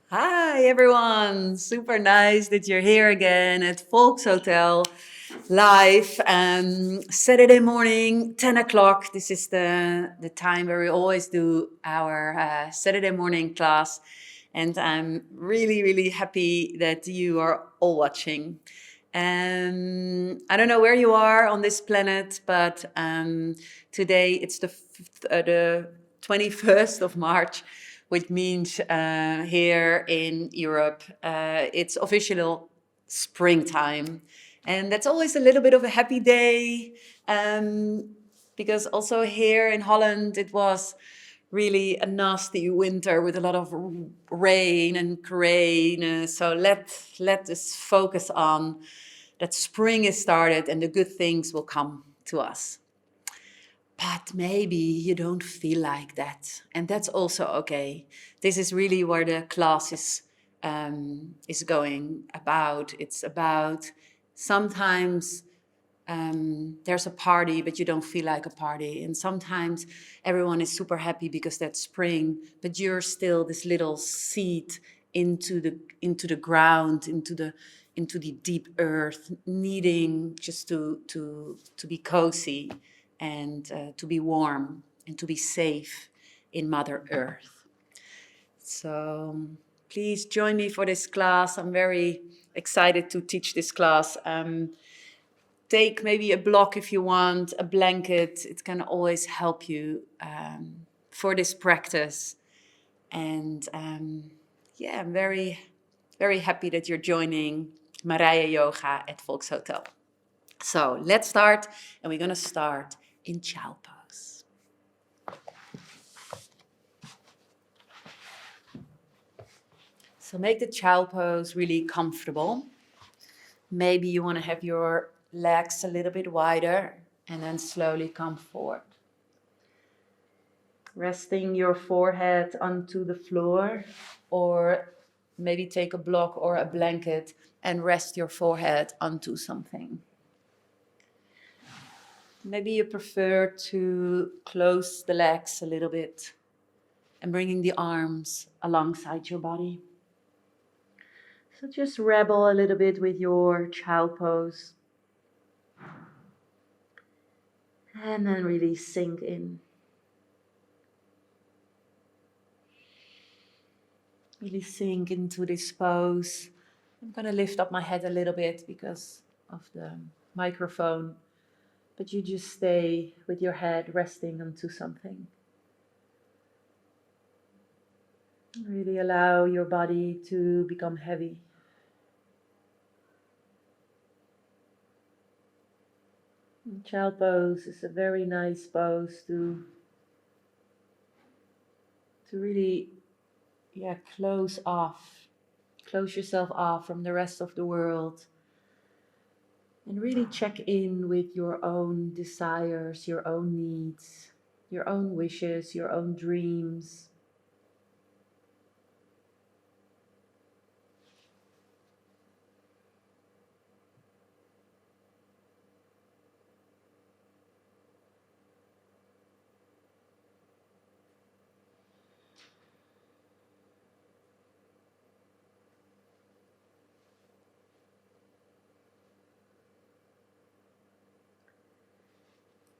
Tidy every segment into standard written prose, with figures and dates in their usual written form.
Hi everyone, super nice that you're here again at Volkshotel live. Saturday morning, 10 o'clock. This is the time where we always do our Saturday morning class. And I'm really, really happy that you are all watching. I don't know where you are on this planet, but today it's the 21st of March, which means here in Europe, it's official springtime. And that's always a little bit of a happy day, because also here in Holland, it was really a nasty winter with a lot of rain and rain. So let us focus on that spring is started and the good things will come to us. But maybe you don't feel like that, and that's also okay. This is really where the class is going about. It's about sometimes there's a party, but you don't feel like a party, and sometimes everyone is super happy because that's spring, but you're still this little seed into the ground, into the deep earth, needing just to be cozy and to be warm and to be safe in Mother Earth. So please join me for this class. I'm very excited to teach this class. Take maybe a block if you want, a blanket. It can always help you for this practice. And yeah, I'm very, very happy that you're joining Mareille Yoga at Volkshotel. So let's start, and we're going to start in child pose. So make the child pose really comfortable. Maybe you want to have your legs a little bit wider and then slowly come forward. Resting your forehead onto the floor, or maybe take a block or a blanket and rest your forehead onto something. Maybe you prefer to close the legs a little bit and bringing the arms alongside your body. So just rebel a little bit with your child pose. And then really sink in. Really sink into this pose. I'm going to lift up my head a little bit because of the microphone, but you just stay with your head resting onto something. Really allow your body to become heavy. And child pose is a very nice pose to really close yourself off from the rest of the world. And really check in with your own desires, your own needs, your own wishes, your own dreams.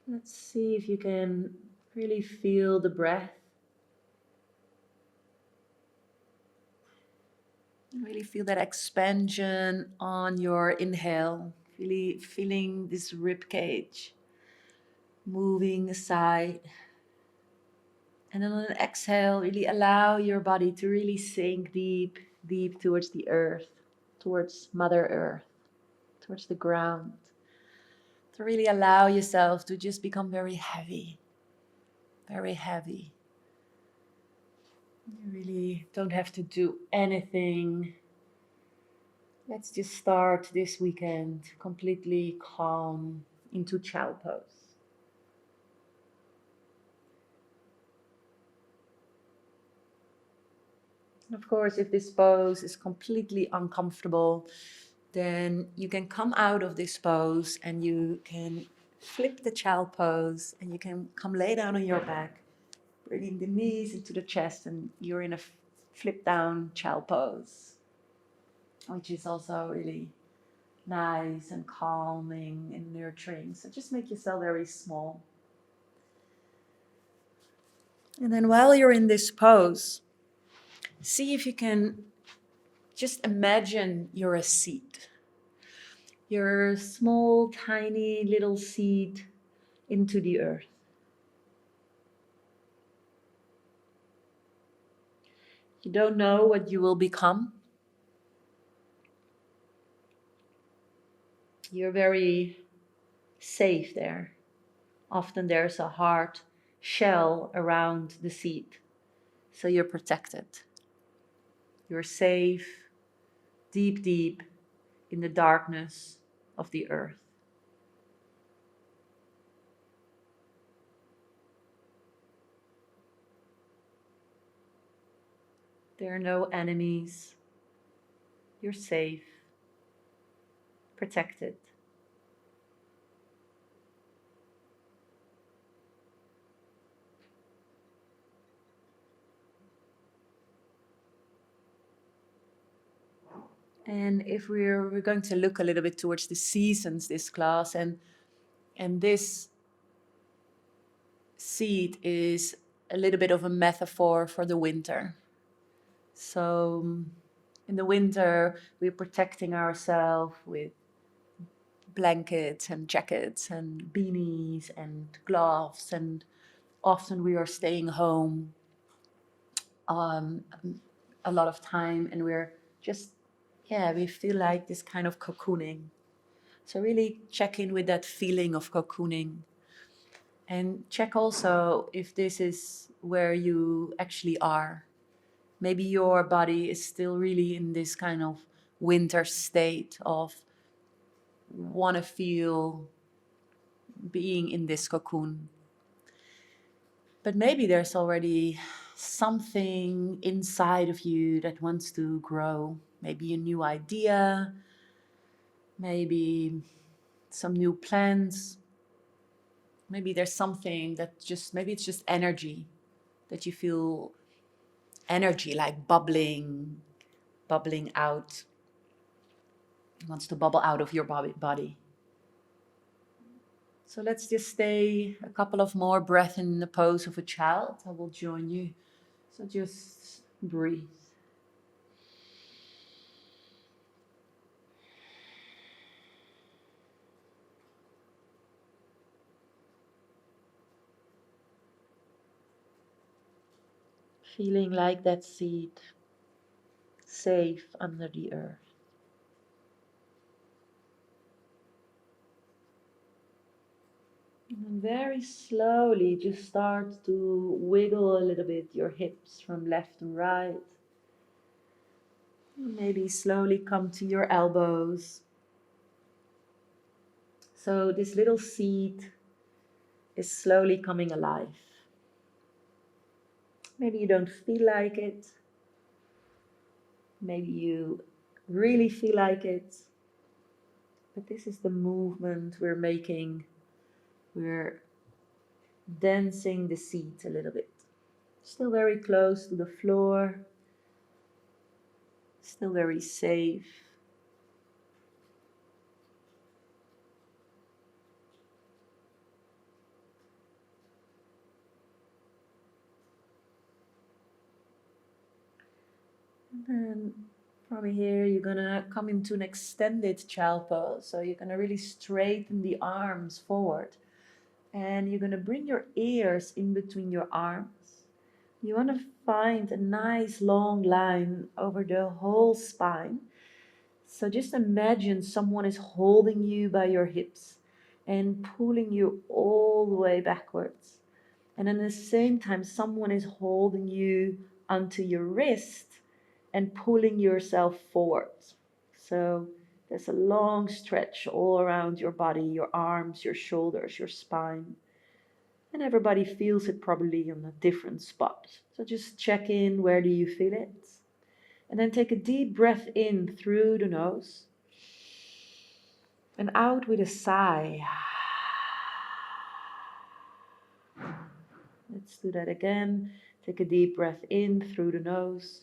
Let's see if you can really feel the breath. Really feel that expansion on your inhale. Really feeling this rib cage moving aside. And then on an exhale, really allow your body to really sink deep, deep towards the earth, towards Mother Earth, towards the ground. To really allow yourself to just become very heavy, very heavy. You really don't have to do anything. Let's just start this weekend completely calm into child pose. And of course, if this pose is completely uncomfortable, then you can come out of this pose and you can flip the child pose and you can come lay down on your back, bringing the knees into the chest, and you're in a flip down child pose, which is also really nice and calming and nurturing. So just make yourself very small. And then while you're in this pose, see if you can just imagine you're a seed. You're a small, tiny little seed into the earth. You don't know what you will become. You're very safe there. Often there's a hard shell around the seed, so you're protected. You're safe, deep, deep in the darkness of the earth. There are no enemies. You're safe, protected. And if we're going to look a little bit towards the seasons this class, and this seed is a little bit of a metaphor for the winter. So in the winter, we're protecting ourselves with blankets and jackets and beanies and gloves, and often we are staying home a lot of time, and we're just, we feel like this kind of cocooning. So really check in with that feeling of cocooning, and check also if this is where you actually are. Maybe your body is still really in this kind of winter state of want to feel being in this cocoon. But maybe there's already something inside of you that wants to grow. Maybe a new idea, maybe some new plans. Maybe there's something that maybe it's just energy, that you feel energy like bubbling out. It wants to bubble out of your body. So let's just stay a couple of more breaths in the pose of a child. I will join you. So just breathe. Feeling like that seed, safe under the earth. And very slowly just start to wiggle a little bit your hips from left and right. Maybe slowly come to your elbows. So this little seed is slowly coming alive. Maybe you don't feel like it. Maybe you really feel like it. But this is the movement we're making. We're dancing the seed a little bit. Still very close to the floor. Still very safe. And then from here, you're gonna come into an extended child pose. So you're gonna really straighten the arms forward. And you're gonna bring your ears in between your arms. You wanna find a nice long line over the whole spine. So just imagine someone is holding you by your hips and pulling you all the way backwards. And at the same time, someone is holding you onto your wrist and pulling yourself forward. So there's a long stretch all around your body, your arms, your shoulders, your spine. And everybody feels it probably on a different spot. So just check in, where do you feel it? And then take a deep breath in through the nose and out with a sigh. Let's do that again. Take a deep breath in through the nose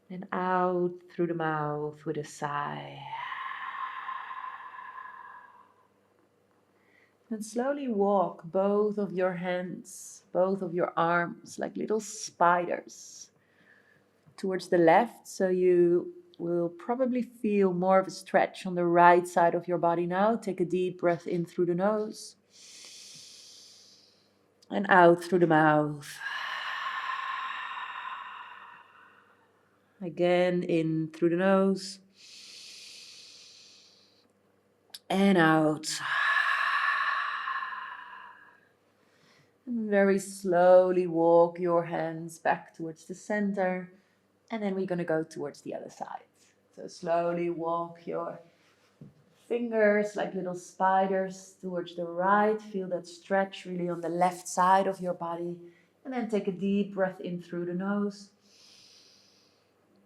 And out through the mouth with a sigh. And slowly walk both of your hands, both of your arms, like little spiders, towards the left. So you will probably feel more of a stretch on the right side of your body now. Take a deep breath in through the nose. And out through the mouth. Again, in through the nose. And out. And very slowly walk your hands back towards the center. And then we're going to go towards the other side. So slowly walk your fingers like little spiders towards the right. Feel that stretch really on the left side of your body. And then take a deep breath in through the nose.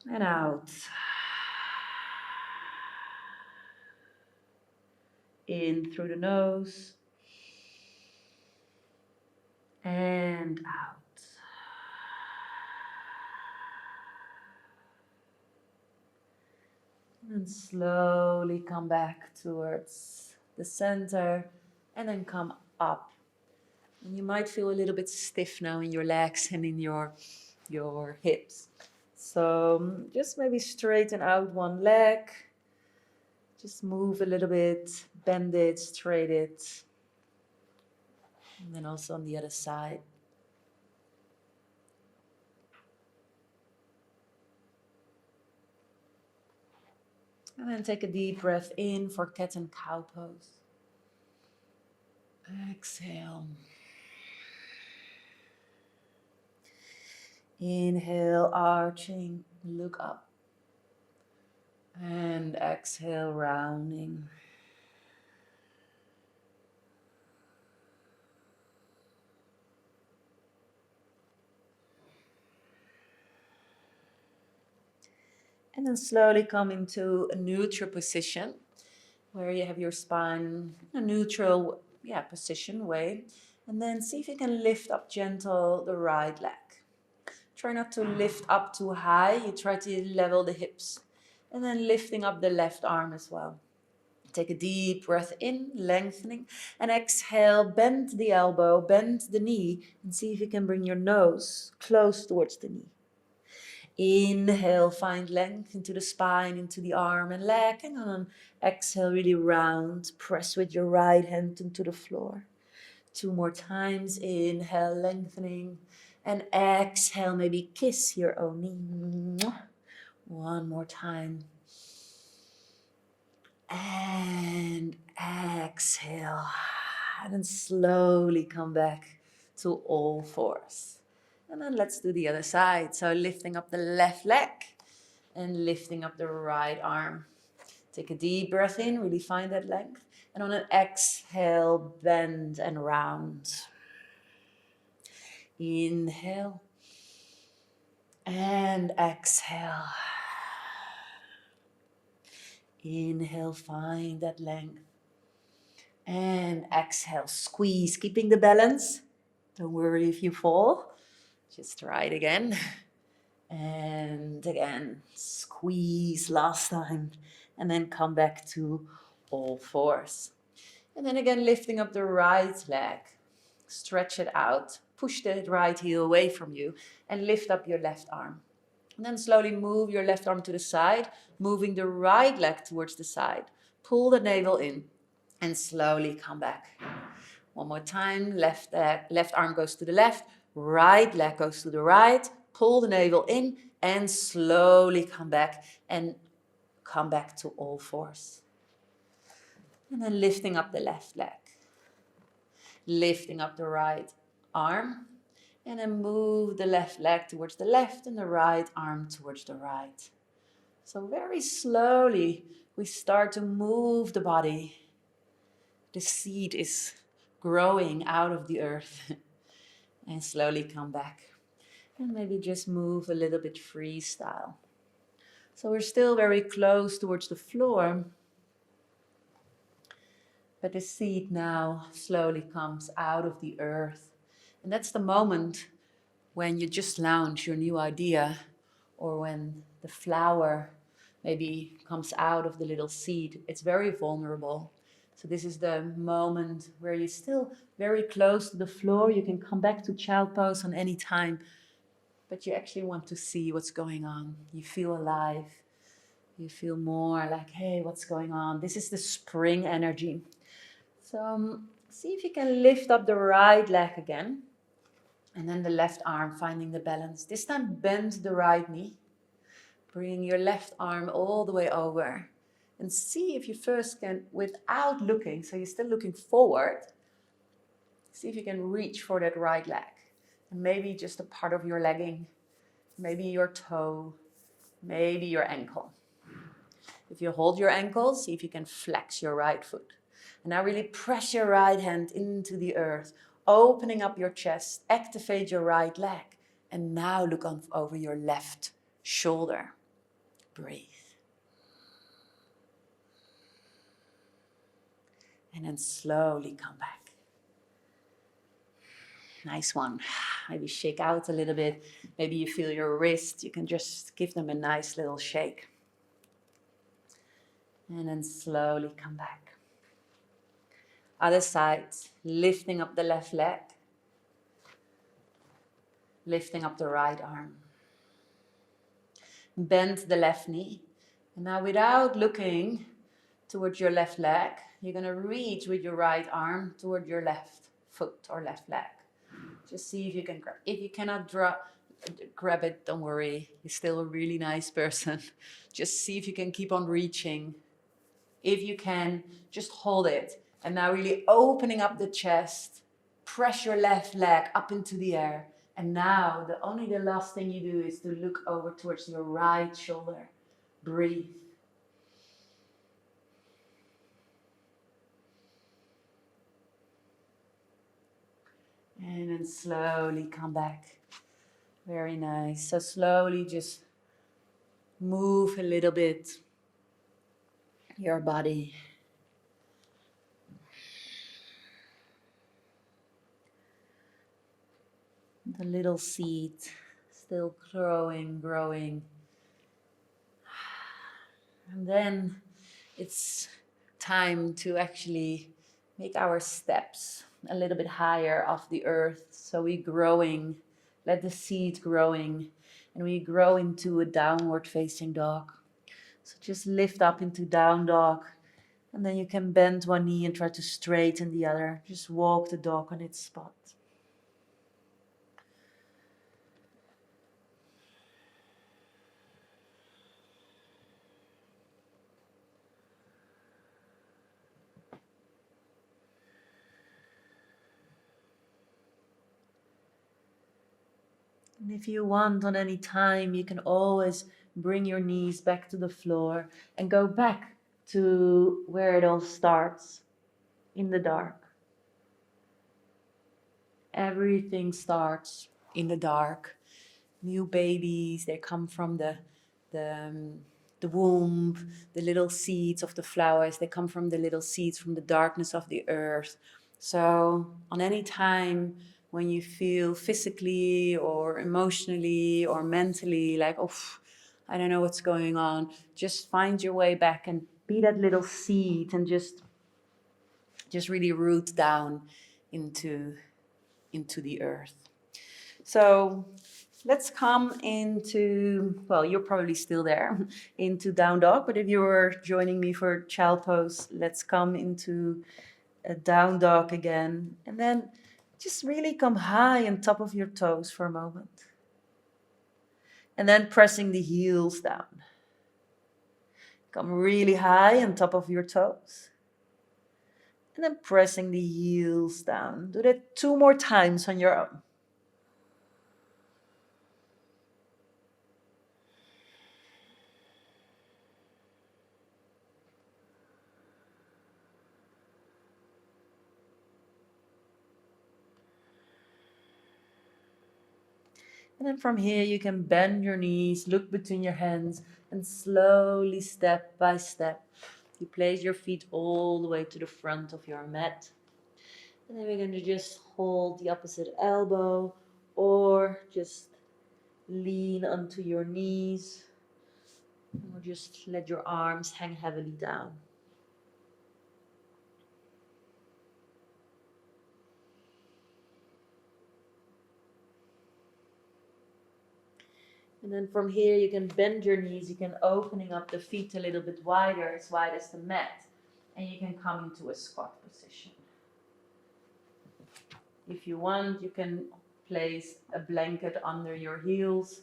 And out. In through the nose. And out. And slowly come back towards the center and then come up. And you might feel a little bit stiff now in your legs and in your hips. So just maybe straighten out one leg. Just move a little bit, bend it, straight it. And then also on the other side. And then take a deep breath in for cat and cow pose. Exhale. Inhale, arching, look up. And exhale, rounding. And then slowly come into a neutral position where you have your spine in a neutral position way. And then see if you can lift up gentle the right leg. Try not to lift up too high. You try to level the hips. And then lifting up the left arm as well. Take a deep breath in, lengthening. And exhale, bend the elbow, bend the knee. And see if you can bring your nose close towards the knee. Inhale, find length into the spine, into the arm and leg. And on exhale, really round. Press with your right hand into the floor. 2 more times. Inhale, lengthening. And exhale, maybe kiss your own knee. 1 more time. And exhale. And then slowly come back to all fours. And then let's do the other side. So lifting up the left leg and lifting up the right arm. Take a deep breath in, really find that length. And on an exhale, bend and round. Inhale. And exhale. Inhale, find that length. And exhale, squeeze, keeping the balance. Don't worry if you fall. Just try it again. And again, squeeze last time. And then come back to all fours. And then again, lifting up the right leg. Stretch it out. Push the right heel away from you. And lift up your left arm. And then slowly move your left arm to the side. Moving the right leg towards the side. Pull the navel in. And slowly come back. 1 more time. Left arm goes to the left. Right leg goes to the right. Pull the navel in and slowly come back. And come back to all fours. And then lifting up the left leg. Lifting up the right arm. And then move the left leg towards the left and the right arm towards the right. So very slowly we start to move the body. The seed is growing out of the earth. And slowly come back. And maybe just move a little bit freestyle. So we're still very close towards the floor. But the seed now slowly comes out of the earth. And that's the moment when you just launch your new idea or when the flower maybe comes out of the little seed, it's very vulnerable. So this is the moment where you're still very close to the floor. You can come back to child pose on any time, but you actually want to see what's going on. You feel alive. You feel more like, hey, what's going on? This is the spring energy. So see if you can lift up the right leg again. And then the left arm, finding the balance. This time bend the right knee. Bringing your left arm all the way over. And see if you first can, without looking, so you're still looking forward, see if you can reach for that right leg. And maybe just a part of your legging, maybe your toe, maybe your ankle. If you hold your ankle, see if you can flex your right foot. And now really press your right hand into the earth, opening up your chest, activate your right leg. And now look over your left shoulder. Breathe. And then slowly come back. Nice one. Maybe shake out a little bit. Maybe you feel your wrist. You can just give them a nice little shake. And then slowly come back. Other side, lifting up the left leg. Lifting up the right arm. Bend the left knee. And now without looking towards your left leg, you're going to reach with your right arm toward your left foot or left leg. Just see if you can grab. If you cannot grab it, don't worry. You're still a really nice person. Just see if you can keep on reaching. If you can, just hold it. And now really opening up the chest. Press your left leg up into the air. And now the last thing you do is to look over towards your right shoulder. Breathe. And then slowly come back. Very nice. So slowly just move a little bit your body. The little seed still growing. And then it's time to actually make our steps a little bit higher off the earth. So we're growing, let the seed growing, and we grow into a downward facing dog. So just lift up into down dog, and then you can bend one knee and try to straighten the other. Just walk the dog on its spot. And if you want on any time, you can always bring your knees back to the floor and go back to where it all starts, in the dark. Everything starts in the dark. New babies, they come from the womb, the little seeds of the flowers, they come from the little seeds from the darkness of the earth. So on any time when you feel physically or emotionally or mentally like, oh, I don't know what's going on, just find your way back and be that little seed and just really root down into the earth. So let's come into, well, you're probably still there, into down dog, but if you're joining me for child pose, let's come into a down dog again. And then just really come high on top of your toes for a moment. And then pressing the heels down. Come really high on top of your toes. And then pressing the heels down. Do that 2 more times on your own. And then from here, you can bend your knees, look between your hands, and slowly, step by step, you place your feet all the way to the front of your mat. And then we're going to just hold the opposite elbow or just lean onto your knees. Or just let your arms hang heavily down. And then from here you can bend your knees, you can opening up the feet a little bit wider, as wide as the mat. And you can come into a squat position. If you want, you can place a blanket under your heels,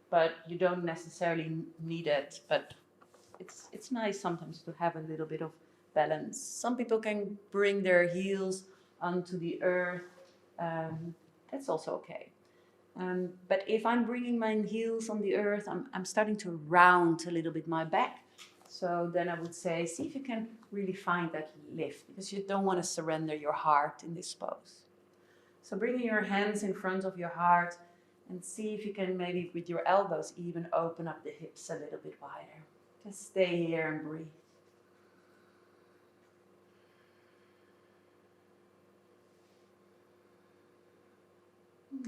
but you don't necessarily need it. But it's nice sometimes to have a little bit of balance. Some people can bring their heels onto the earth. That's also okay. But if I'm bringing my heels on the earth, I'm starting to round a little bit my back. So then I would say, see if you can really find that lift, because you don't want to surrender your heart in this pose. So bringing your hands in front of your heart and see if you can maybe with your elbows even open up the hips a little bit wider. Just stay here and breathe.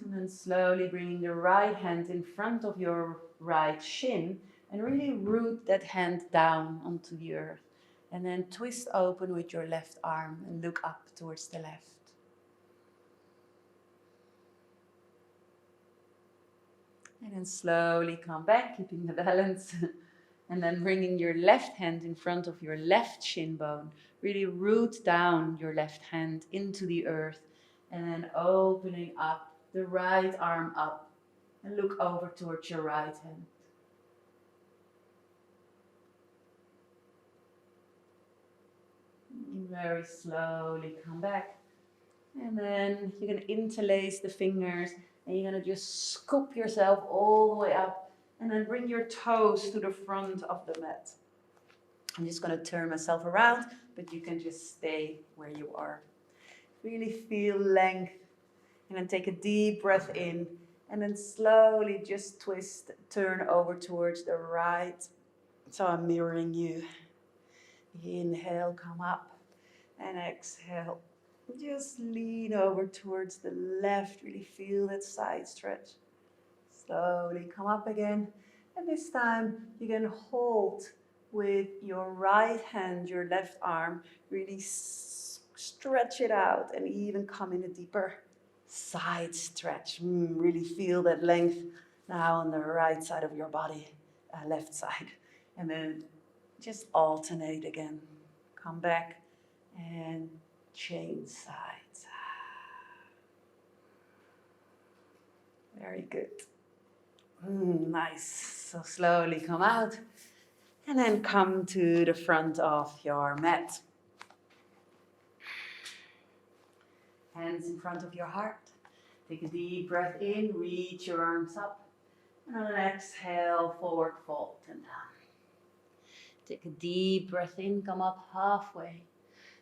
And then slowly bringing the right hand in front of your right shin and really root that hand down onto the earth. And then twist open with your left arm and look up towards the left. And then slowly come back, keeping the balance. And then bringing your left hand in front of your left shin bone. Really root down your left hand into the earth. And then opening up the right arm up. And look over towards your right hand. Very slowly come back. And then you're going to interlace the fingers. And you're going to just scoop yourself all the way up. And then bring your toes to the front of the mat. I'm just going to turn myself around, but you can just stay where you are. Really feel length. And then take a deep breath in. And then slowly just twist, turn over towards the right. So I'm mirroring you. Inhale, come up. And exhale. Just lean over towards the left. Really feel that side stretch. Slowly come up again. And this time you can hold with your right hand, your left arm. Really stretch it out and even come in a deeper side stretch. Really feel that length now on the right side of your body, left side. And then just alternate again. Come back and change sides. Very good. Nice. So slowly come out and then come to the front of your mat. Hands in front of your heart. Take a deep breath in, reach your arms up. And on an exhale, forward fold and down. Take a deep breath in, come up halfway.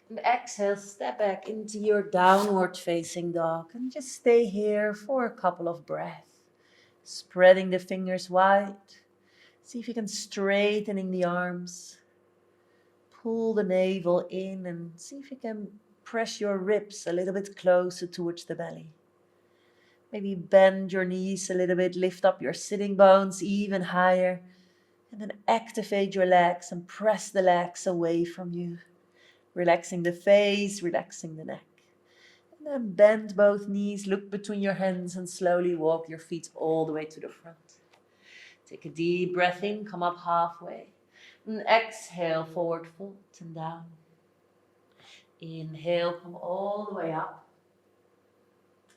And exhale, step back into your downward facing dog. And just stay here for a couple of breaths. Spreading the fingers wide. See if you can straightening the arms. Pull the navel in and see if you can press your ribs a little bit closer towards the belly. Maybe bend your knees a little bit, lift up your sitting bones even higher. And then activate your legs and press the legs away from you. Relaxing the face, relaxing the neck. And then bend both knees, look between your hands and slowly walk your feet all the way to the front. Take a deep breath in, come up halfway. And exhale, forward fold and down. Inhale, come all the way up.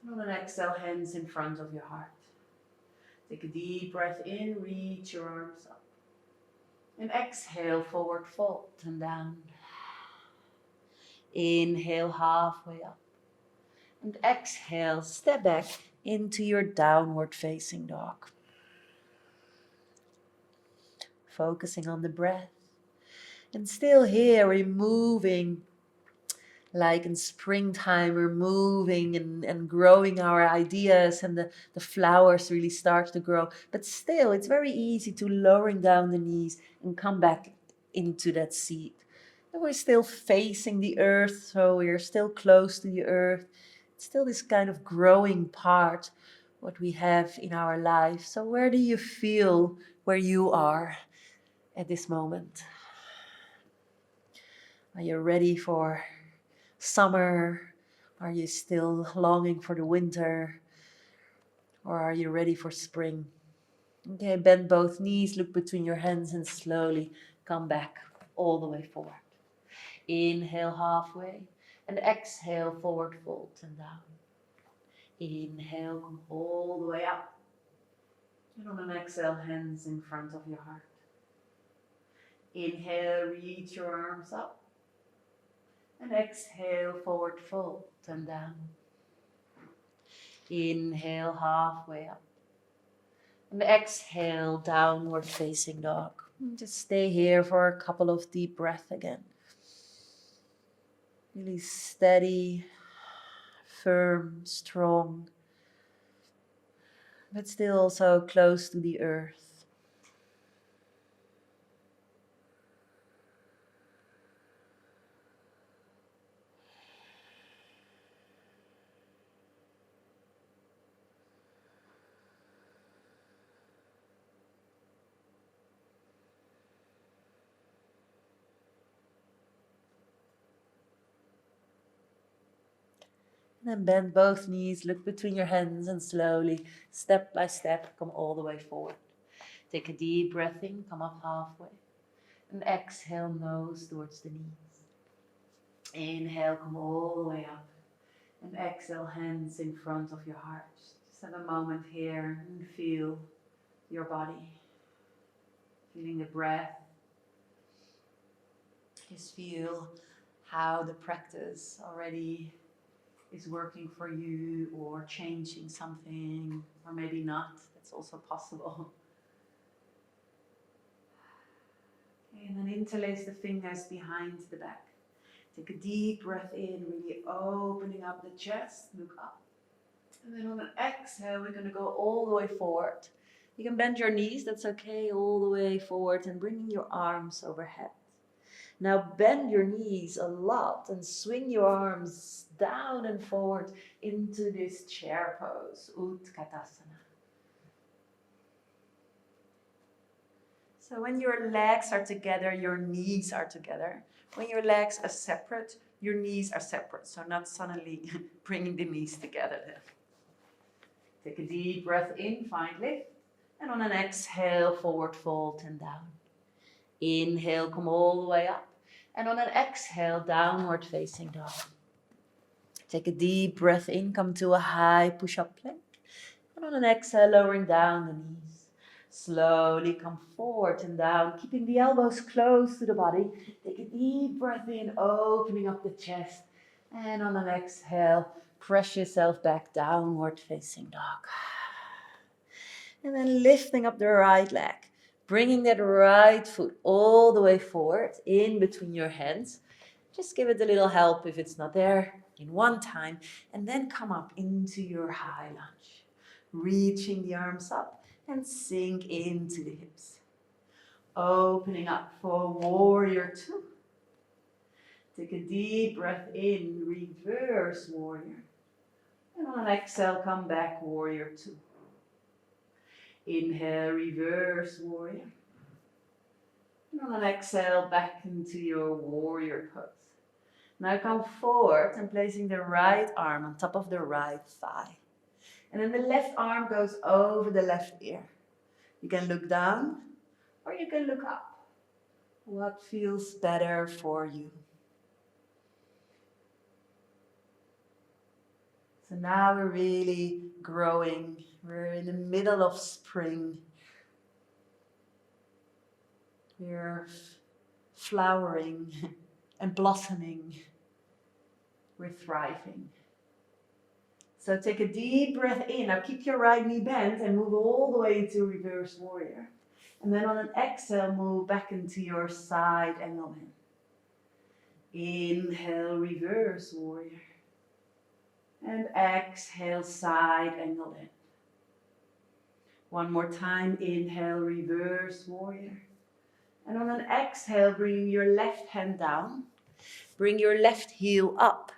And on an exhale, hands in front of your heart. Take a deep breath in, reach your arms up. And exhale, forward fold and down. Inhale, halfway up. And exhale, step back into your downward facing dog. Focusing on the breath. And still here, we're moving like in springtime, we're moving and growing our ideas, and the flowers really start to grow. But still, it's very easy to lowering down the knees and come back into that seat. And we're still facing the earth, so we're still close to the earth. It's still this kind of growing part what we have in our life. So where do you feel where you are at this moment? Are you ready for summer? Are you still longing for the winter? Or are you ready for spring? Okay, bend both knees, look between your hands and slowly come back all the way forward. Inhale halfway and exhale forward fold and down. Inhale, come all the way up. And on an exhale, hands in front of your heart. Inhale, reach your arms up. And exhale, forward fold and down. Inhale, halfway up. And exhale, downward facing dog. And just stay here for a couple of deep breaths again. Really steady, firm, strong, but still also close to the earth. And then bend both knees, look between your hands and slowly, step by step, come all the way forward. Take a deep breath in, come up halfway. And exhale, nose towards the knees. Inhale, come all the way up. And exhale, hands in front of your heart. Just have a moment here and feel your body. Feeling the breath. Just feel how the practice already is working for you or changing something, or maybe not. That's also possible. Okay, and then interlace the fingers behind the back. Take a deep breath in, really opening up the chest, look up. And then on an exhale, we're going to go all the way forward. You can bend your knees, that's okay, all the way forward and bringing your arms overhead. Now bend your knees a lot and swing your arms down and forward into this chair pose, Utkatasana. So when your legs are together, your knees are together. When your legs are separate, your knees are separate. So not suddenly bringing the knees together. Take a deep breath in, find lift. And on an exhale, forward fold and down. Inhale, come all the way up. And on an exhale, downward facing dog. Take a deep breath in, come to a high push-up plank. And on an exhale, lowering down the knees. Slowly come forward and down, keeping the elbows close to the body. Take a deep breath in, opening up the chest. And on an exhale, press yourself back, downward facing dog. And then lifting up the right leg. Bringing that right foot all the way forward, in between your hands. Just give it a little help if it's not there in one time. And then come up into your high lunge. Reaching the arms up and sink into the hips. Opening up for warrior two. Take a deep breath in, reverse warrior. And on an exhale, come back, warrior two. Inhale, reverse warrior. And on an exhale, back into your warrior pose. Now come forward and placing the right arm on top of the right thigh. And then the left arm goes over the left ear. You can look down or you can look up. What feels better for you? So now we're really growing. We're in the middle of spring. We're flowering and blossoming. We're thriving. So take a deep breath in. Now keep your right knee bent and move all the way into reverse warrior. And then on an exhale, move back into your side angle in. Inhale, reverse warrior. And exhale, side angle in. One more time. Inhale, reverse warrior. And on an exhale, bring your left hand down. Bring your left heel up.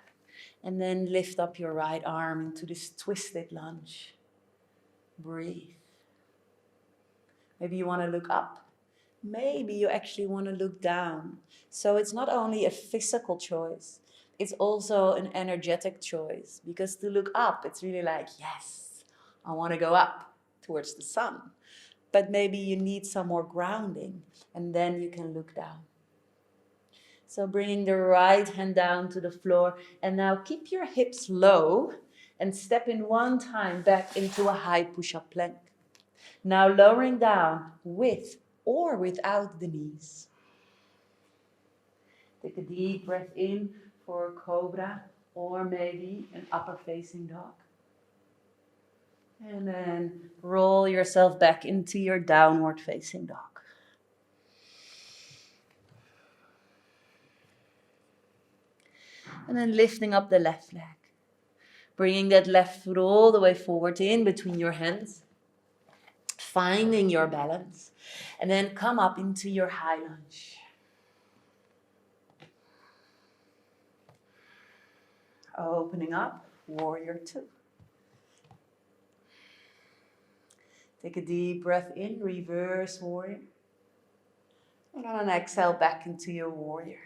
And then lift up your right arm into this twisted lunge. Breathe. Maybe you want to look up. Maybe you actually want to look down. So it's not only a physical choice, it's also an energetic choice. Because to look up, it's really like, yes, I want to go up towards the sun. But maybe you need some more grounding, and then you can look down. So bringing the right hand down to the floor, and now keep your hips low and step in one time back into a high push-up plank. Now lowering down with or without the knees. Take a deep breath in for a cobra or maybe an upper facing dog. And then roll yourself back into your downward facing dog. And then lifting up the left leg. Bringing that left foot all the way forward in between your hands. Finding your balance. And then come up into your high lunge. Opening up, warrior two. Take a deep breath in, reverse warrior. And on an exhale, back into your warrior.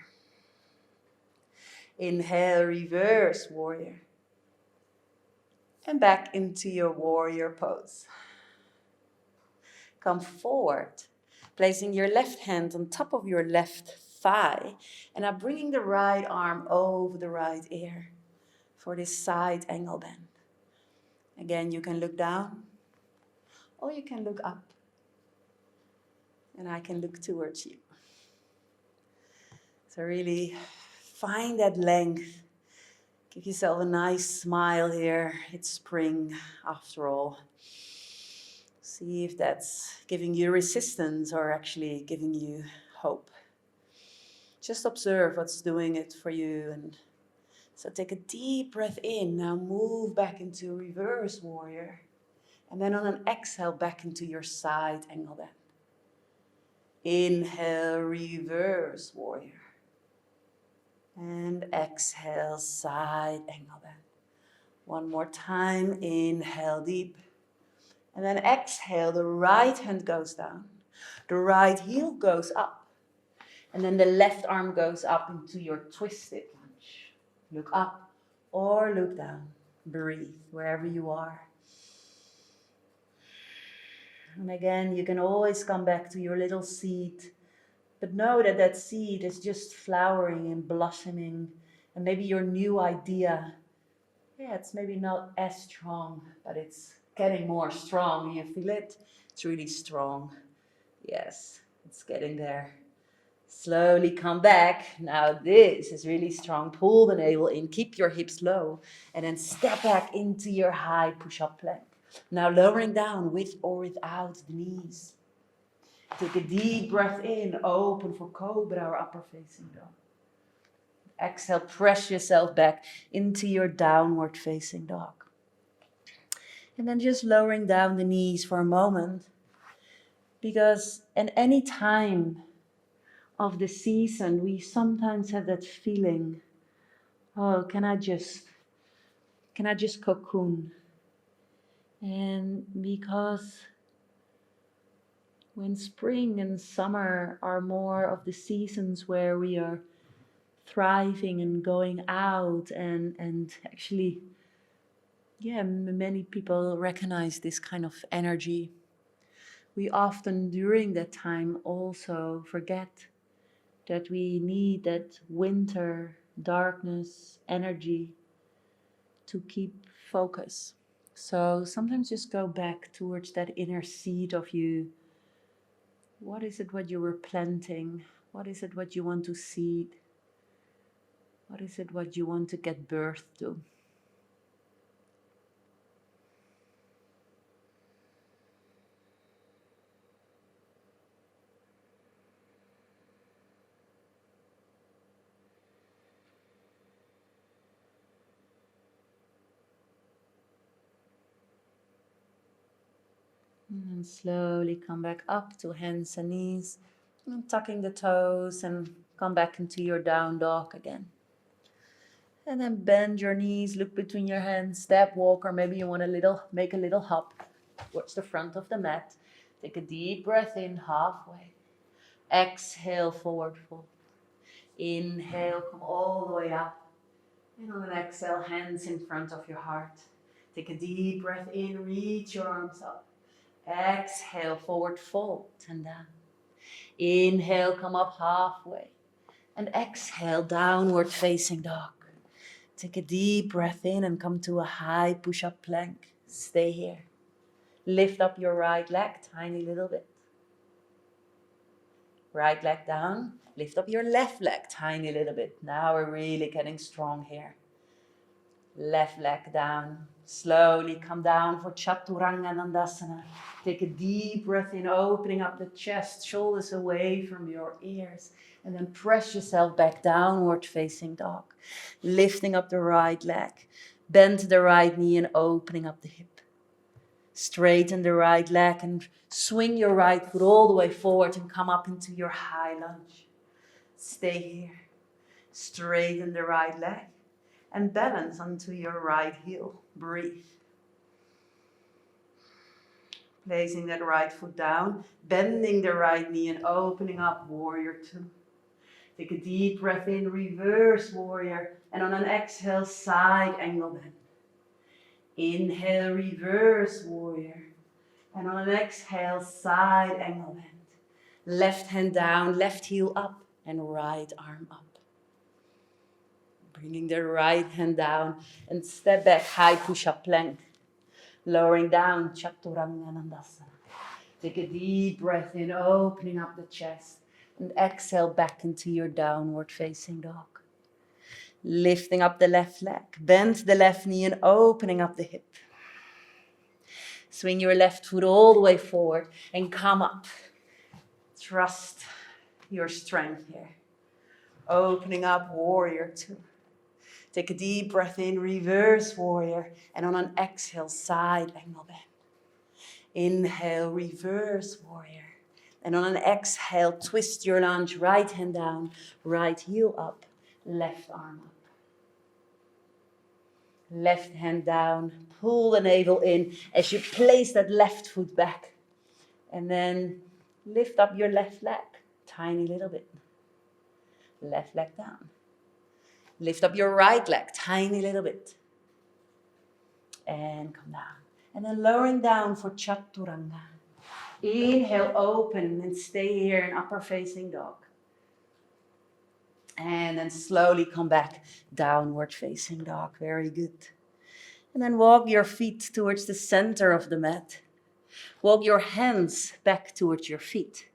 Inhale, reverse warrior. And back into your warrior pose. Come forward, placing your left hand on top of your left thigh. And now bringing the right arm over the right ear for this side angle bend. Again, you can look down or you can look up. And I can look towards you. So really find that length. Give yourself a nice smile here. It's spring after all. See if that's giving you resistance or actually giving you hope. Just observe what's doing it for you. And so take a deep breath in. Now move back into reverse warrior. And then on an exhale, back into your side angle bend. Inhale, reverse warrior. And exhale, side angle bend. One more time. Inhale deep. And then exhale, the right hand goes down. The right heel goes up. And then the left arm goes up into your twisted lunge. Look up or look down. Breathe wherever you are. And again, you can always come back to your little seed. But know that that seed is just flowering and blossoming. And maybe your new idea, it's maybe not as strong, but it's getting more strong. You feel it? It's really strong. Yes, it's getting there. Slowly come back. Now this is really strong. Pull the navel in. Keep your hips low. And then step back into your high push-up plank. Now lowering down with or without the knees. Take a deep breath in. Open for cobra or upper facing dog. Exhale, press yourself back into your downward facing dog. And then just lowering down the knees for a moment. Because at any time of the season, we sometimes have that feeling, oh, can I just cocoon? And because when spring and summer are more of the seasons where we are thriving and going out and actually, many people recognize this kind of energy. We often during that time also forget that we need that winter darkness energy to keep focus. So sometimes just go back towards that inner seed of you. What is it what you were planting? What is it what you want to seed? What is it what you want to get birth to? And slowly come back up to hands and knees. And tucking the toes and come back into your down dog again. And then bend your knees, look between your hands, step walk, or maybe you want to make a little hop. towards the front of the mat. Take a deep breath in, halfway. Exhale, forward fold. Inhale, come all the way up. And on an exhale, hands in front of your heart. Take a deep breath in, reach your arms up. Exhale, forward fold and down. Inhale, come up halfway. And exhale, downward facing dog. Take a deep breath in and come to a high push-up plank. Stay here. Lift up your right leg, tiny little bit. Right leg down. Lift up your left leg, tiny little bit. Now we're really getting strong here. Left leg down. Slowly come down for Chaturanga Dandasana. Take a deep breath in, opening up the chest, shoulders away from your ears. And then press yourself back, downward facing dog. Lifting up the right leg. Bend the right knee and opening up the hip. Straighten the right leg and swing your right foot all the way forward and come up into your high lunge. Stay here. Straighten the right leg and balance onto your right heel. Breathe. Placing that right foot down, bending the right knee and opening up warrior two. Take a deep breath in, reverse warrior, and on an exhale, side angle bend. Inhale, reverse warrior. And on an exhale, side angle bend. Left hand down, left heel up, and right arm up. Bringing the right hand down and step back, high push-up plank. Lowering down, Chaturanga Dandasana. Take a deep breath in, opening up the chest. And exhale back into your downward facing dog. Lifting up the left leg, bend the left knee and opening up the hip. Swing your left foot all the way forward and come up. Trust your strength here. Opening up warrior two. Take a deep breath in, reverse warrior, and on an exhale, side angle bend. Inhale, reverse warrior. And on an exhale, twist your lunge, right hand down, right heel up, left arm up. Left hand down, pull the navel in as you place that left foot back. And then lift up your left leg, tiny little bit. Left leg down. Lift up your right leg, tiny little bit. And come down. And then lowering down for Chaturanga. Inhale, open and stay here in upper facing dog. And then slowly come back, downward facing dog. Very good. And then walk your feet towards the center of the mat. Walk your hands back towards your feet.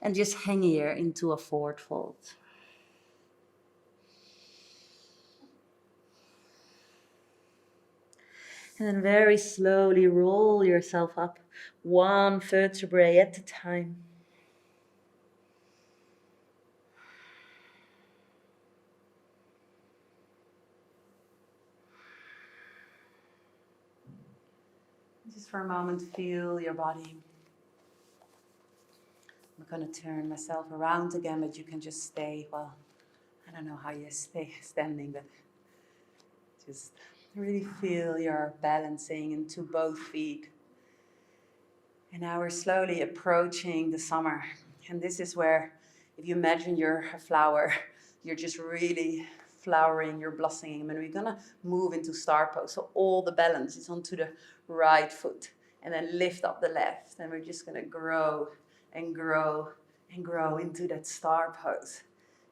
And just hang here into a forward fold. And then very slowly roll yourself up, one vertebrae at a time. Just for a moment, feel your body. I'm going to turn myself around again, but you can just stay, well, I don't know how you stay standing, but just really feel your balancing into both feet. And now we're slowly approaching the summer. And this is where, if you imagine you're a flower, you're just really flowering, you're blossoming. And we're going to move into star pose. So all the balance is onto the right foot. And then lift up the left. And we're just going to grow and grow and grow into that star pose.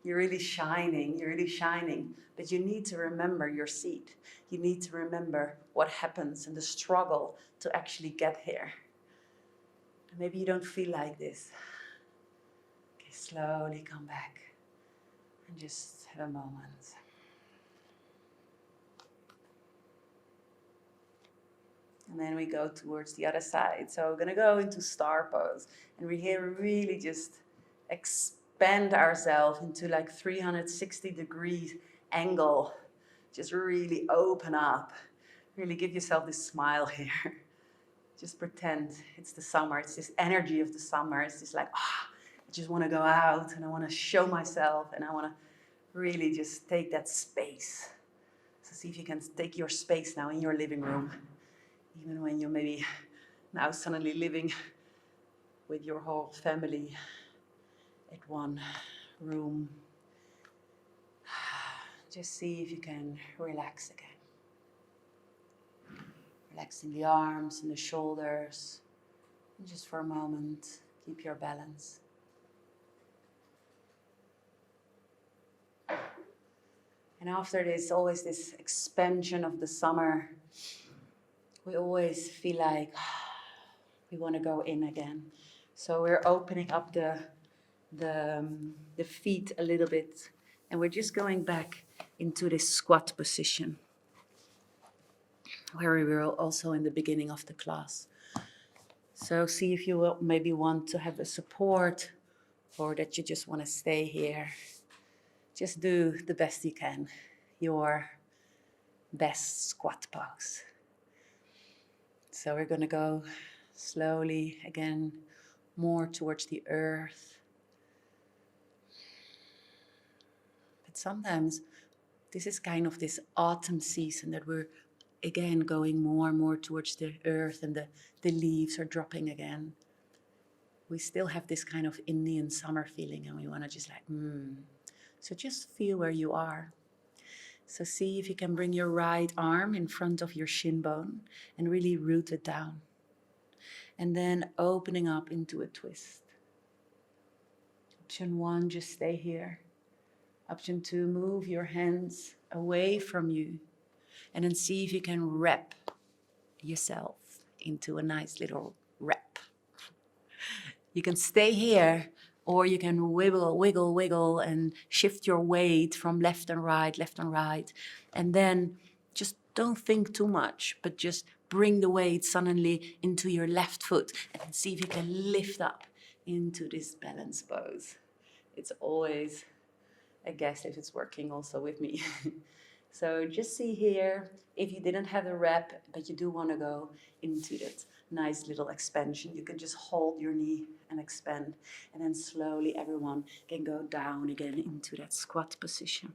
You're really shining. But you need to remember your seat. You need to remember what happens and the struggle to actually get here. And maybe you don't feel like this. Okay, slowly come back and just have a moment. And then we go towards the other side. So we're going to go into star pose. And we're here really just expand ourselves into like 360 degrees angle. Just really open up. Really give yourself this smile here. Just pretend it's the summer. It's this energy of the summer. It's just like, I just want to go out and I want to show myself and I want to really just take that space. So see if you can take your space now in your living room. Even when you're maybe now suddenly living with your whole family at one room. Just see if you can relax again. Relaxing the arms and the shoulders. And just for a moment, keep your balance. And after this, always this expansion of the summer, we always feel like we want to go in again. So we're opening up the feet a little bit, and we're just going back into this squat position, where we were also in the beginning of the class. So see if you will maybe want to have a support, or that you just want to stay here. Just do the best you can, your best squat pose. So we're going to go slowly again, more towards the earth. But sometimes this is kind of this autumn season that we're again going more and more towards the earth, and the leaves are dropping again. We still have this kind of Indian summer feeling, and we want to just like, So just feel where you are. So see if you can bring your right arm in front of your shin bone and really root it down. And then opening up into a twist. Option 1, just stay here. Option 2, move your hands away from you. And then see if you can wrap yourself into a nice little wrap. You can stay here, or you can wiggle, and shift your weight from left and right. And then just don't think too much, but just bring the weight suddenly into your left foot, and see if you can lift up into this balance pose. It's always a guess if it's working also with me. So just see here, if you didn't have a wrap, but you do want to go into that nice little expansion, you can just hold your knee and expand. And then slowly everyone can go down again into that squat position.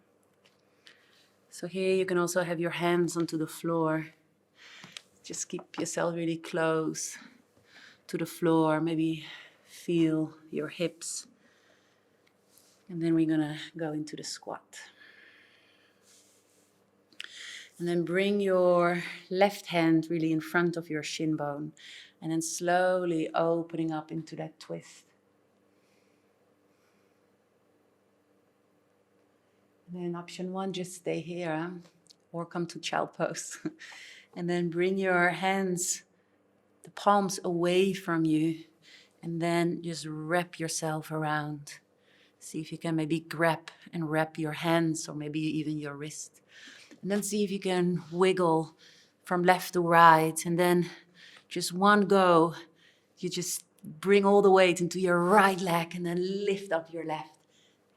So here you can also have your hands onto the floor. Just keep yourself really close to the floor. Maybe feel your hips. And then we're gonna go into the squat. And then bring your left hand really in front of your shin bone. And then slowly opening up into that twist. And then option 1, just stay here, or come to child pose. And then bring your hands, the palms away from you. And then just wrap yourself around. See if you can maybe grab and wrap your hands, or maybe even your wrist. And then see if you can wiggle from left to right. And then just one go, you just bring all the weight into your right leg and then lift up your left.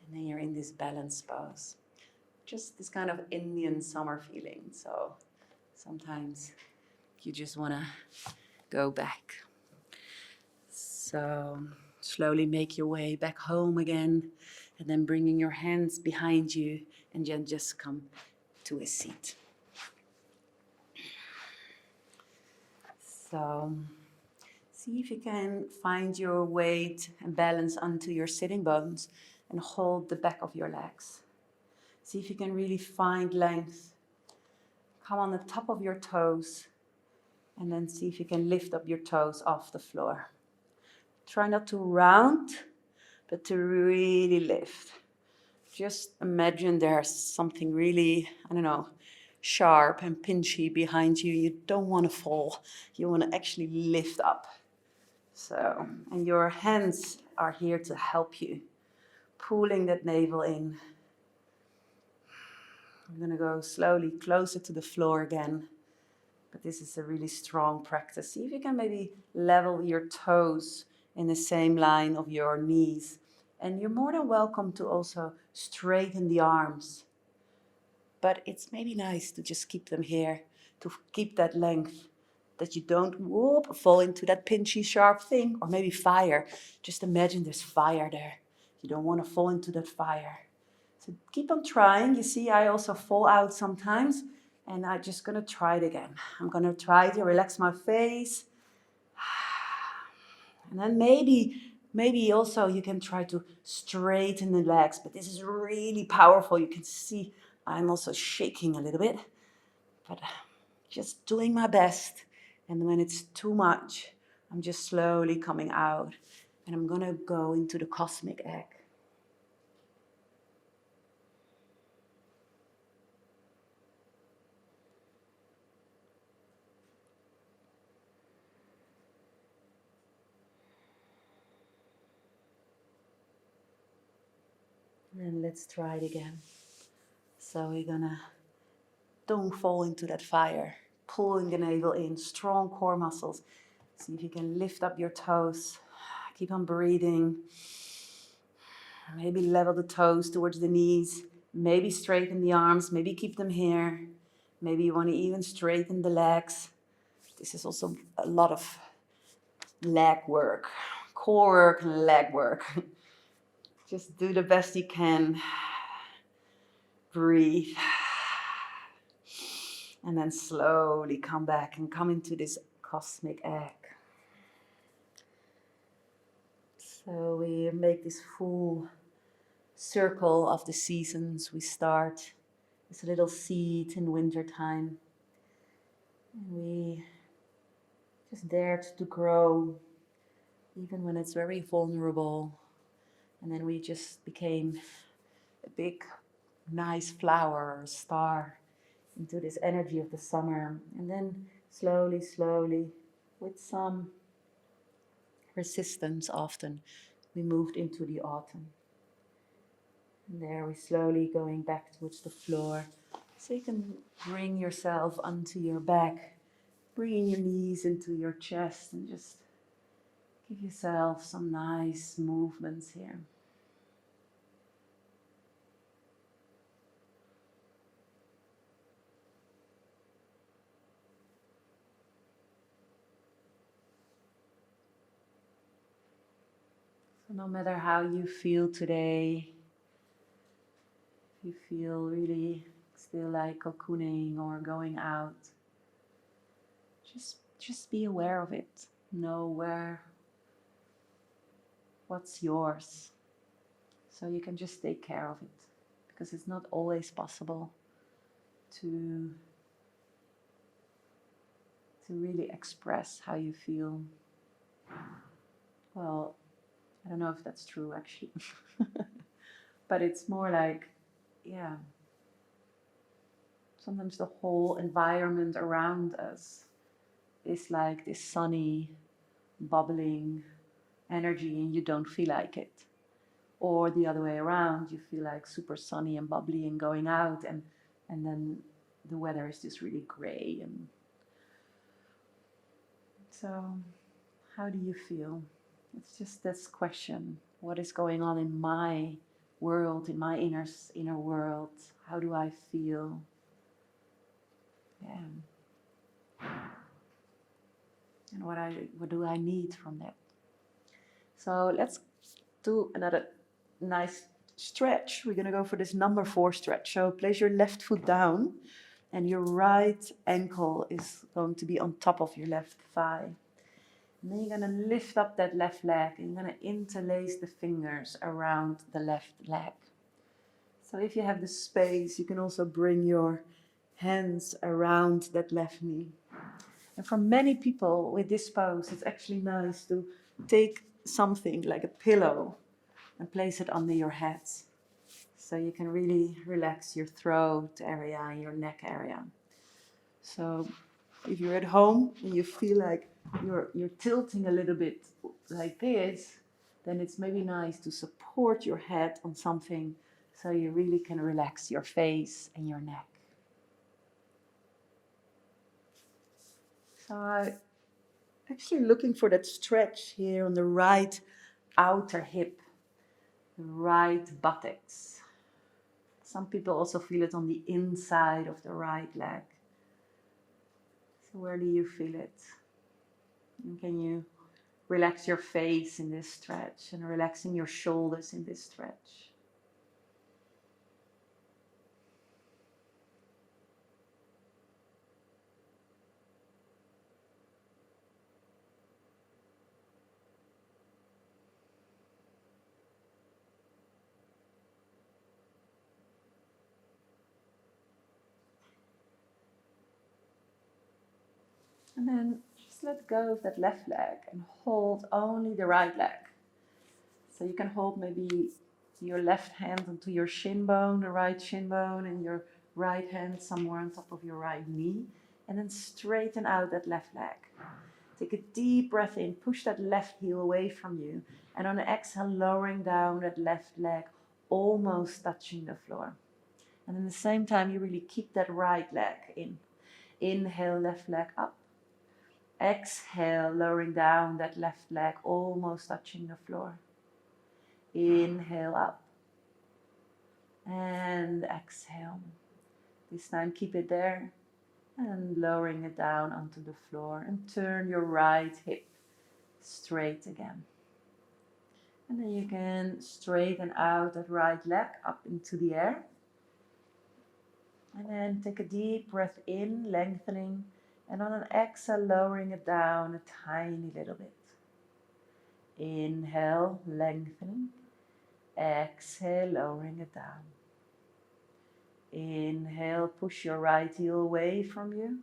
And then you're in this balance pose. Just this kind of Indian summer feeling. So sometimes you just want to go back. So slowly make your way back home again. And then bringing your hands behind you, and then just come to a seat. So see if you can find your weight and balance onto your sitting bones and hold the back of your legs. See if you can really find length. Come on the top of your toes, and then see if you can lift up your toes off the floor. Try not to round, but to really lift. Just imagine there's something really, sharp and pinchy behind you. You don't want to fall. You want to actually lift up. So, and your hands are here to help you. Pulling that navel in. I'm going to go slowly closer to the floor again. But this is a really strong practice. See if you can maybe level your toes in the same line of your knees. And you're more than welcome to also straighten the arms. But it's maybe nice to just keep them here, to keep that length, that you don't fall into that pinchy, sharp thing, or maybe fire. Just imagine there's fire there. You don't want to fall into that fire. So keep on trying. You see, I also fall out sometimes, and I'm just going to try it again. I'm going to try to relax my face. And then maybe also you can try to straighten the legs, but this is really powerful. You can see I'm also shaking a little bit, but just doing my best. And when it's too much, I'm just slowly coming out, and I'm gonna go into the cosmic egg. And let's try it again. So we're gonna, don't fall into that fire. Pulling the navel in, strong core muscles. See if you can lift up your toes. Keep on breathing. Maybe level the toes towards the knees. Maybe straighten the arms. Maybe keep them here. Maybe you want to even straighten the legs. This is also a lot of leg work, core work and leg work. Just do the best you can. Breathe. And then slowly come back and come into this cosmic egg. So we make this full circle of the seasons. We start as a little seed in winter time. And we just dared to grow even when it's very vulnerable. And then we just became a big, nice flower or star into this energy of the summer. And then slowly, slowly, with some resistance often, we moved into the autumn. And there we slowly going back towards the floor. So you can bring yourself onto your back, bringing your knees into your chest, and just give yourself some nice movements here. So no matter how you feel today, if you feel really still like cocooning or going out, just be aware of it. Know what's yours. So you can just take care of it. Because it's not always possible to really express how you feel. Well, I don't know if that's true actually. But it's more like, yeah, sometimes the whole environment around us is like this sunny, bubbling energy and you don't feel like it. Or the other way around, you feel like super sunny and bubbly and going out, and then the weather is just really gray. And so how do you feel? It's just this question. What is going on in my world, in my inner world? How do I feel? Yeah. And what do I need from that? So let's do another nice stretch. We're going to go for this number 4 stretch. So place your left foot down and your right ankle is going to be on top of your left thigh. And then you're going to lift up that left leg and you're going to interlace the fingers around the left leg. So if you have the space, you can also bring your hands around that left knee. And for many people with this pose, it's actually nice to take something like a pillow and place it under your head. So you can really relax your throat area and your neck area. So if you're at home and you feel like you're tilting a little bit like this, then it's maybe nice to support your head on something so you really can relax your face and your neck. So I'm actually looking for that stretch here on the right outer hip, the right buttocks. Some people also feel it on the inside of the right leg. So where do you feel it? And can you relax your face in this stretch and relaxing your shoulders in this stretch? And then just let go of that left leg and hold only the right leg. So you can hold maybe your left hand onto your shin bone, the right shin bone, and your right hand somewhere on top of your right knee. And then straighten out that left leg. Take a deep breath in, push that left heel away from you. And on the exhale, lowering down that left leg, almost touching the floor. And at the same time, you really keep that right leg in. Inhale, left leg up. Exhale, lowering down that left leg, almost touching the floor. Inhale up. And exhale. This time keep it there. And lowering it down onto the floor. And turn your right hip straight again. And then you can straighten out that right leg up into the air. And then take a deep breath in, lengthening. And on an exhale, lowering it down a tiny little bit. Inhale, lengthening. Exhale, lowering it down. Inhale, push your right heel away from you.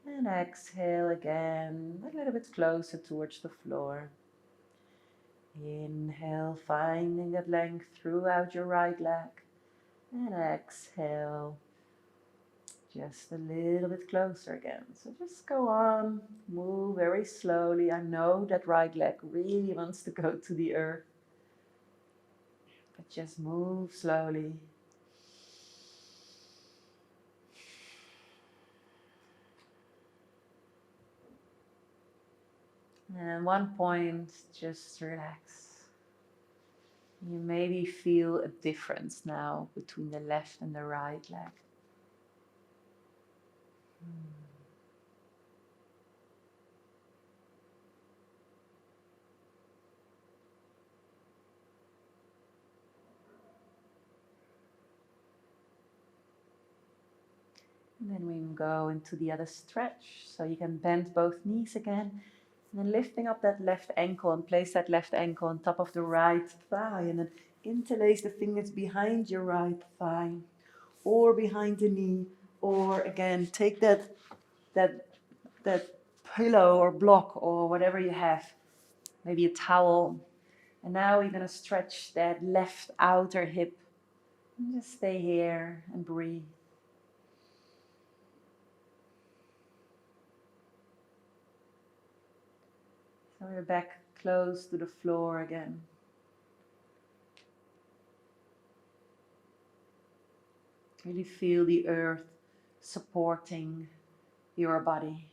And exhale again, a little bit closer towards the floor. Inhale, finding that length throughout your right leg. And exhale, just a little bit closer again. So just go on, move very slowly. I know that right leg really wants to go to the earth. But just move slowly. And at one point, just relax. You maybe feel a difference now between the left and the right leg. And then we go into the other stretch. So you can bend both knees again. And then lifting up that left ankle and place that left ankle on top of the right thigh. And then interlace the fingers behind your right thigh or behind the knee. Or again, take that pillow or block or whatever you have, maybe a towel. And now we're going to stretch that left outer hip. And just stay here and breathe. So we're back close to the floor again. Really feel the earth supporting your body.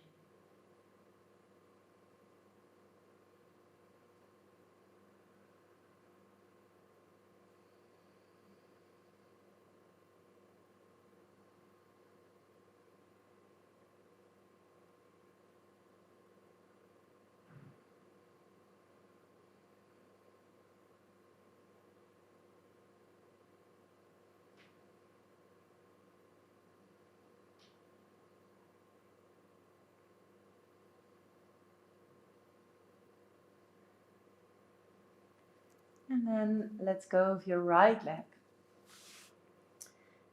And then let's go of your right leg.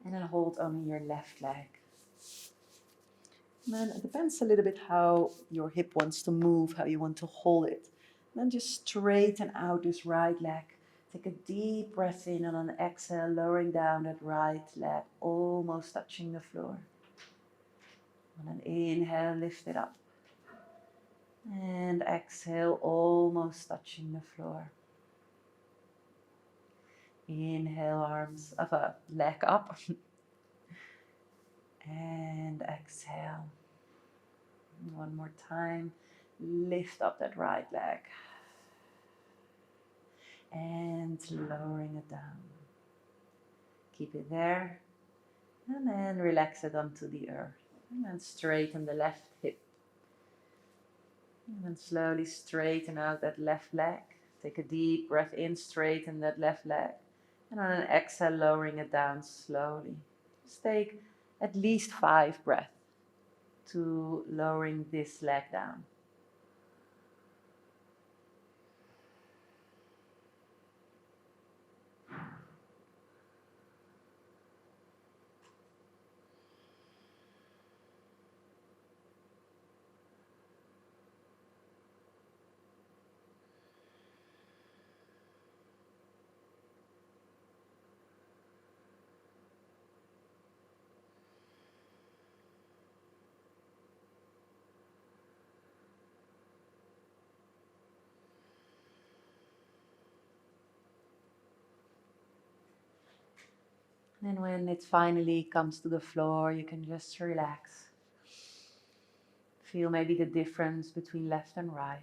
And then hold only your left leg. And then it depends a little bit how your hip wants to move, how you want to hold it. And then just straighten out this right leg. Take a deep breath in and on an exhale, lowering down that right leg, almost touching the floor. On an inhale, lift it up. And exhale, almost touching the floor. Inhale, arms of a leg up. And exhale. One more time. Lift up that right leg. And lowering it down. Keep it there. And then relax it onto the earth. And then straighten the left hip. And then slowly straighten out that left leg. Take a deep breath in, straighten that left leg. And on an exhale, lowering it down slowly. Just take at least 5 breaths to lowering this leg down. And when it finally comes to the floor, you can just relax. Feel maybe the difference between left and right.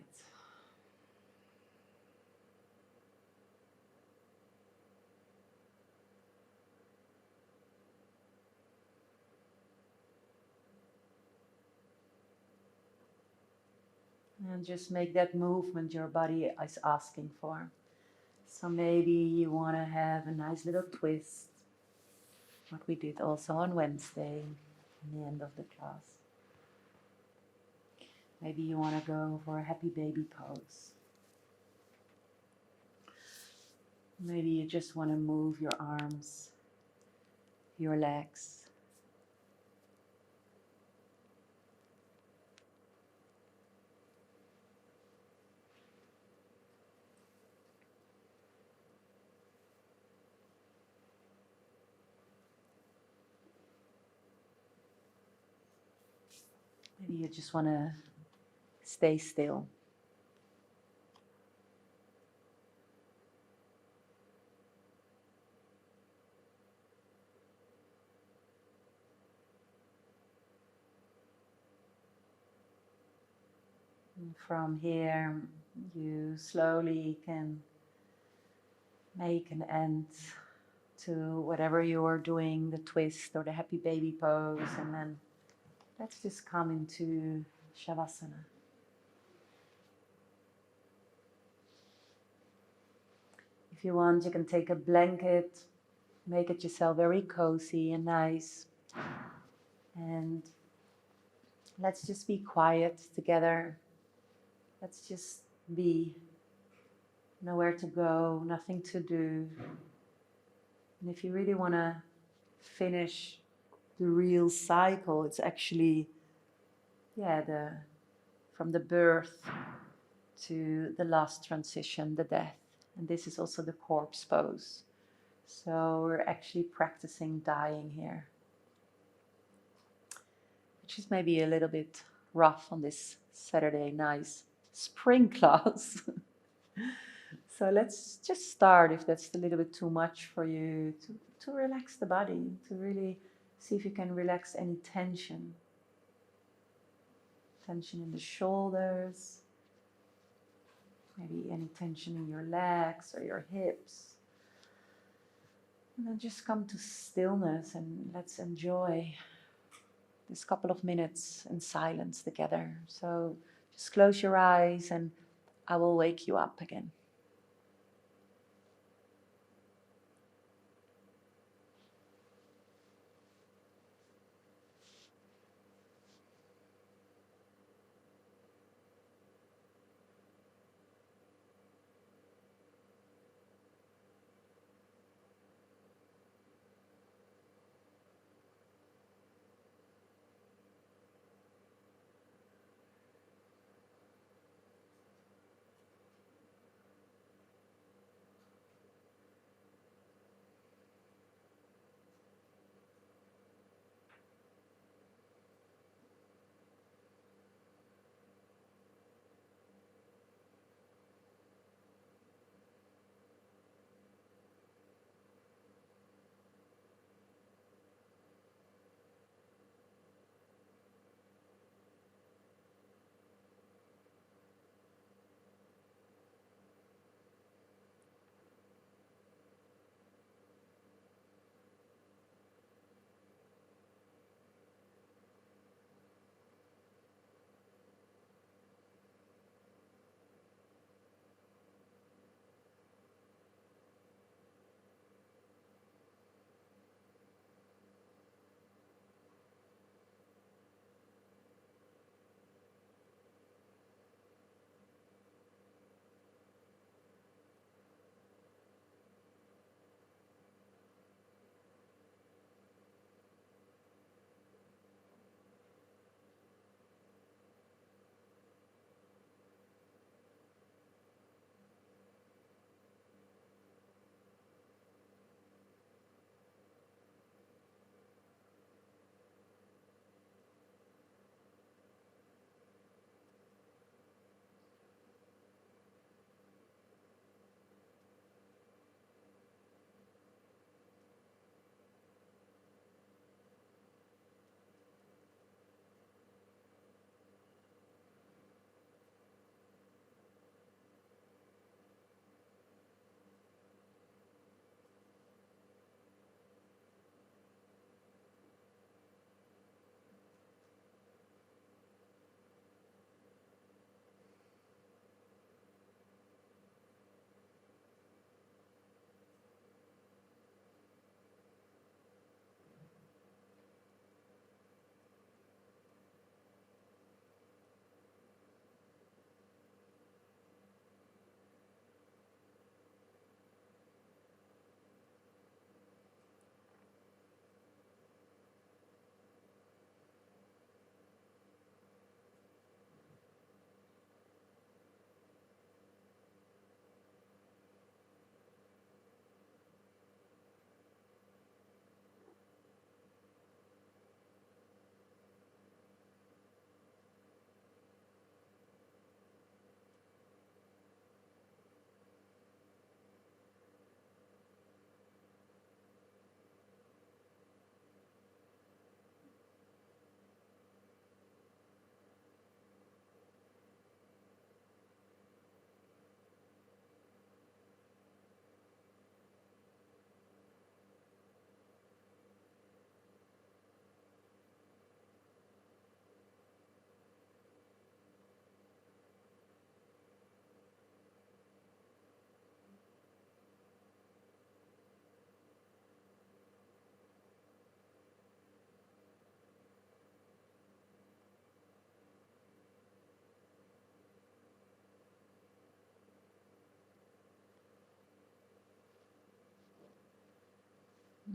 And just make that movement your body is asking for. So maybe you want to have a nice little twist, what we did also on Wednesday, in the end of the class. Maybe you want to go for a happy baby pose. Maybe you just want to move your arms, your legs. Maybe you just want to stay still. And from here, you slowly can make an end to whatever you are doing, the twist or the happy baby pose, and then let's just come into Shavasana. If you want, you can take a blanket, make it yourself very cozy and nice, and let's just be quiet together. Let's just be. Nowhere to go, nothing to do. And if you really want to finish the real cycle, it's actually, from the birth to the last transition, the death. And this is also the corpse pose. So we're actually practicing dying here, which is maybe a little bit rough on this Saturday nice spring class. So let's just start, if that's a little bit too much for you, to relax the body, to really see if you can relax any tension. Tension in the shoulders, maybe any tension in your legs or your hips. And then just come to stillness and let's enjoy this couple of minutes in silence together. So just close your eyes and I will wake you up again.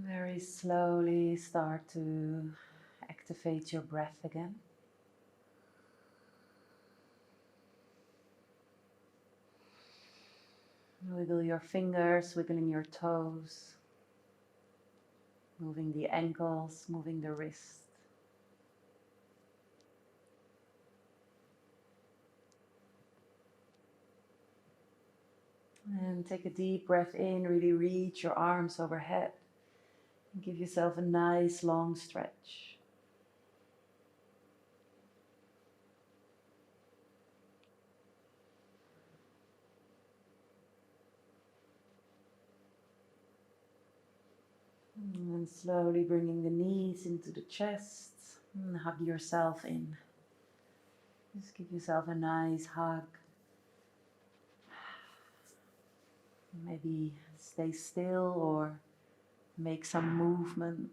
Very slowly start to activate your breath again. Wiggle your fingers, wiggling your toes, moving the ankles, moving the wrist. And take a deep breath in, really reach your arms overhead. And give yourself a nice long stretch. And slowly bringing the knees into the chest. And hug yourself in. Just give yourself a nice hug. Maybe stay still or make some movement.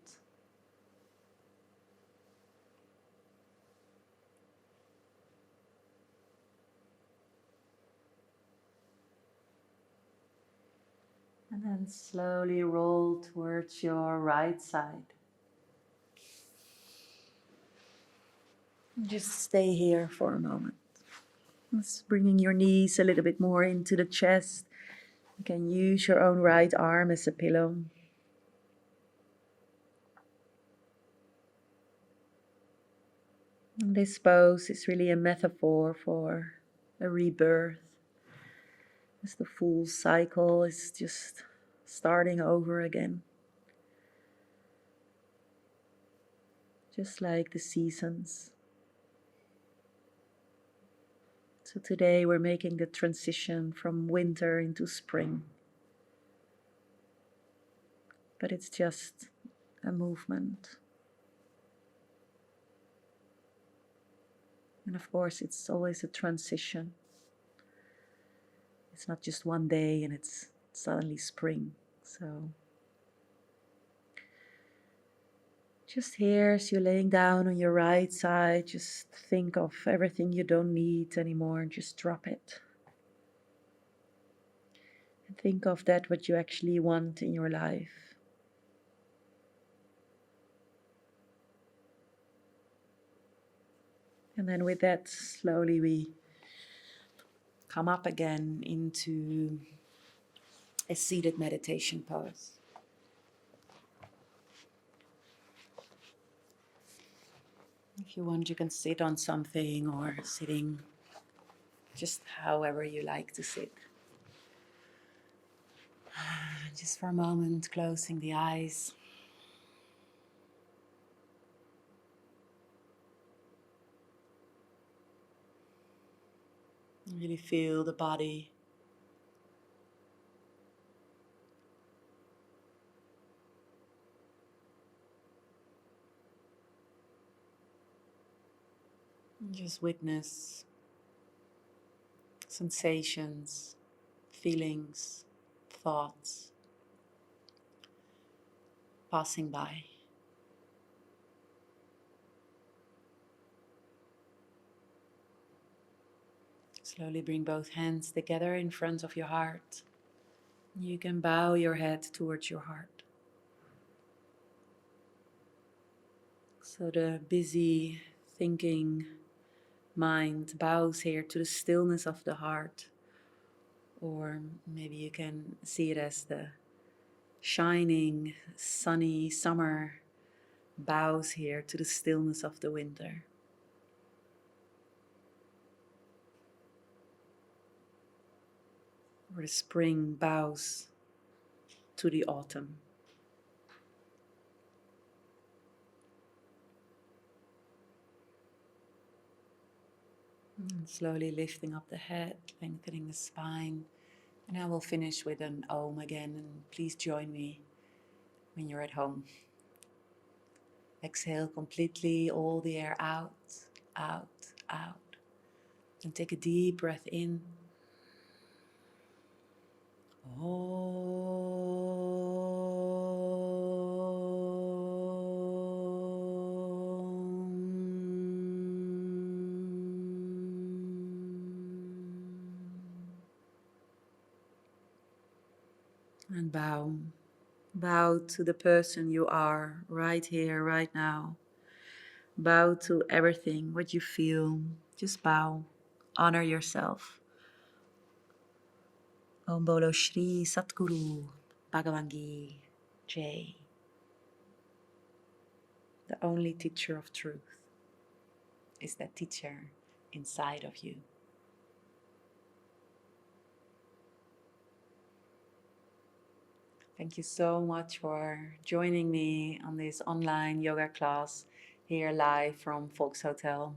And then slowly roll towards your right side. Just stay here for a moment. Just bringing your knees a little bit more into the chest. You can use your own right arm as a pillow. And this pose is really a metaphor for a rebirth. As the full cycle is just starting over again. Just like the seasons. So today we're making the transition from winter into spring. But it's just a movement. And of course, it's always a transition. It's not just one day and it's suddenly spring. So just here, as you're laying down on your right side, just think of everything you don't need anymore and just drop it. And think of that what you actually want in your life. And then with that, slowly we come up again into a seated meditation pose. If you want, you can sit on something or sitting just however you like to sit. Just for a moment, closing the eyes. Really feel the body. Just witness sensations, feelings, thoughts passing by. Slowly bring both hands together in front of your heart. You can bow your head towards your heart. So the busy thinking mind bows here to the stillness of the heart. Or maybe you can see it as the shining, sunny summer bows here to the stillness of the winter. Or the spring bows to the autumn. And slowly lifting up the head, lengthening the spine. And I will finish with an Om again, and please join me when you're at home. Exhale completely all the air out, out, out. And take a deep breath in. And bow Bow to the person you are right here, right now. Bow to everything, what you feel. Just bow. Honor yourself. Om Bolo Shri Satguru Bhagavan Gita Jai. The only teacher of truth is that teacher inside of you. Thank you so much for joining me on this online yoga class here live from Volkshotel.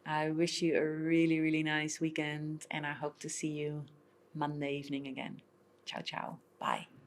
I wish you a really, really nice weekend and I hope to see you Monday evening again. Ciao, ciao. Bye.